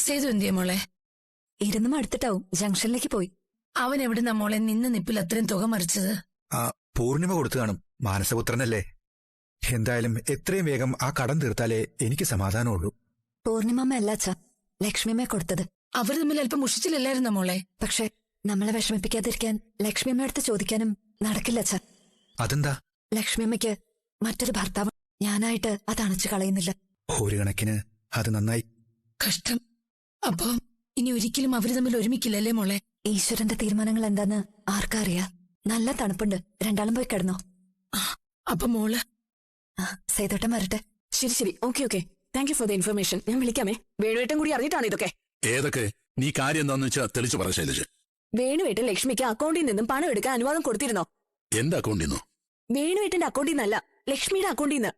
സേതു എന്തിയെ മോളെ? ഇരുന്നും അടുത്തിട്ടാവും, ജംഗ്ഷനിലേക്ക് പോയി. അവൻ എവിടുന്ന മോളെ നിന്ന് നിപ്പിൽ അത്രയും തുക മറിച്ചത്? പൂർണിമ കൊടുത്തു കാണും, മാനസപുത്രനല്ലേ. എന്തായാലും എത്രയും വേഗം ആ കടം തീർത്താലേ എനിക്ക് സമാധാനമുള്ളൂ. പൂർണിമമ്മ അല്ല അച്ഛാ, ലക്ഷ്മിയമ്മ കൊടുത്തത്. അവർ തമ്മിൽ അല്പം മുഷിച്ചില്ലായിരുന്നോ മോളെ? പക്ഷെ നമ്മളെ വിഷമിപ്പിക്കാതിരിക്കാൻ ലക്ഷ്മിയമ്മ അടുത്ത് ചോദിക്കാനും നടക്കില്ല അച്ഛാ. അതെന്താ? ലക്ഷ്മിയമ്മയ്ക്ക് മറ്റൊരു ഭർത്താവ്, ഞാനായിട്ട് അത് അണച്ചു കളയുന്നില്ല. ഒരു കണക്കിന് അത് നന്നായി. കഷ്ടം. അപ്പൊ ഇനി ഒരിക്കലും അവര് തമ്മിൽ ഒരുമിക്കില്ലല്ലേ മോളെ? ഈശ്വരന്റെ തീരുമാനങ്ങൾ എന്താന്ന് ആർക്കറിയാ. നല്ല തണുപ്പുണ്ട്, രണ്ടാളും പോയി കിടന്നോ. അപ്പൊ മോള് സേതോട്ടം വരട്ടെ. ശരി ശരി, okay okay, thank you for the information. ഞാൻ വിളിക്കാമേ. വേണുവേട്ടൻ കൂടി അറിഞ്ഞിട്ടാണ് ഇതൊക്കെ. ഏതൊക്കെ? നീ കാര്യം എന്താന്ന് വെച്ചാൽ തെളിച്ചു പറ ശൈലജ. വേണുവേട്ടൻ ലക്ഷ്മിക്ക് അക്കൗണ്ടിൽ നിന്നും പണം എടുക്കാൻ അനുവാദം കൊടുത്തിരുന്നോ? എന്റെ അക്കൗണ്ടിൽ നിന്നോ? വേണുവേട്ടന്റെ അക്കൗണ്ടിൽ നിന്നല്ല, ലക്ഷ്മിയുടെ അക്കൗണ്ടിൽ നിന്ന്.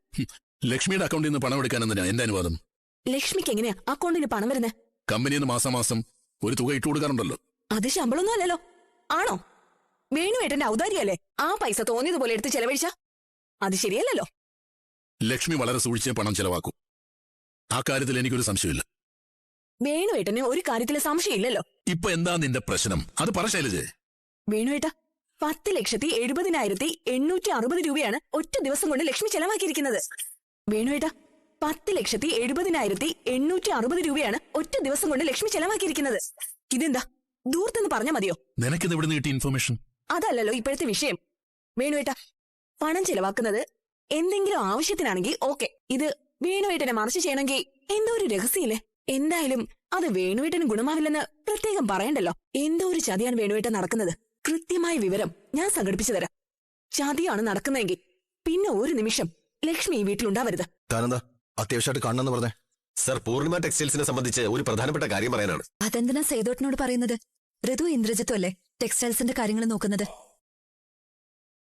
ലക്ഷ്മിയുടെ അക്കൗണ്ടിൽ നിന്ന് പണം എടുക്കാൻ എന്തിനാ എന്റെ അനുവാദം? ലക്ഷ്മിക്ക് എങ്ങനെയാ അക്കൗണ്ടിന് പണം വരുന്നത്? കമ്പനിയിൽ നിന്ന് മാസം ഒരു തുക ഇട്ടു കൊടുക്കാറുണ്ടല്ലോ. അത് ശമ്പളമൊന്നും അല്ലല്ലോ. ആണോ? വേണുവേട്ടന്റെ ഔദാര്യമല്ലേ ആ പൈസ തോന്നിയതുപോലെ എടുത്ത് ചെലവഴിച്ച? അത് ശരിയല്ലല്ലോ. ലക്ഷ്മി വളരെ സൂക്ഷിച്ചേ പണം ചെലവാക്കും. ആ കാര്യത്തിൽ എനിക്കൊരു സംശയമില്ല. വേണുവേട്ടന് ഒരു കാര്യത്തിൽ സംശയമില്ലല്ലോ. ഇപ്പൊ എന്താ നിന്റെ പ്രശ്നം? അത് പറ ശൈലജേ. വേണുവേട്ട, 10,70,860 രൂപയാണ് ഒറ്റ ദിവസം കൊണ്ട് ലക്ഷ്മി ചെലവാക്കിയിരിക്കുന്നത്. വേണുവേട്ട, 10,70,860 രൂപയാണ് ഒറ്റ ദിവസം കൊണ്ട് ലക്ഷ്മി ചെലവാക്കിയിരിക്കുന്നത്. ഇതെന്താ ദൂർത്തെന്ന് പറഞ്ഞാ മതിയോ? നിനക്കിത് എവിടെ നിന്ന് കിട്ടിയ ഇൻഫർമേഷൻ? അതല്ലല്ലോ ഇപ്പോഴത്തെ വിഷയം. വേണുവേട്ട, പണം ചെലവാക്കുന്നത് എന്തെങ്കിലും ആവശ്യത്തിനാണെങ്കിൽ ഓക്കെ. ഇത് വേണുവേട്ടനെ മറിച്ച് ചെയ്യണമെങ്കിൽ എന്തോ ഒരു രഹസ്യമില്ലേ? എന്തായാലും അത് വേണുവേട്ടന് ഗുണമാവില്ലെന്ന് പ്രത്യേകം പറയണ്ടല്ലോ. എന്തോ ഒരു ചതിയാണ് വേണുവേട്ടൻ നടക്കുന്നത്. കൃത്യമായ വിവരം ഞാൻ സംഘടിപ്പിച്ചു തരാം. ചതിയാണ് നടക്കുന്നതെങ്കിൽ പിന്നെ ഒരു നിമിഷം ലക്ഷ്മി ഈ വീട്ടിലുണ്ടാവരുത്. താനെന്താ അത്യാവശ്യമായിട്ട് കാണണമെന്ന് പറഞ്ഞേ? സർ, പൂർണിമ ടെക്സ്റ്റൈൽസിനെ സംബന്ധിച്ച് ഒരു പ്രധാനപ്പെട്ട കാര്യം പറയാനാണ്. അതെന്തിനാ സേതോട്ടിനോട് പറയുന്നത്? ഋതു ഇന്ദ്രജിത്തും അല്ലേ ടെക്സ്റ്റൈൽസിന്റെ കാര്യങ്ങൾ നോക്കുന്നത്?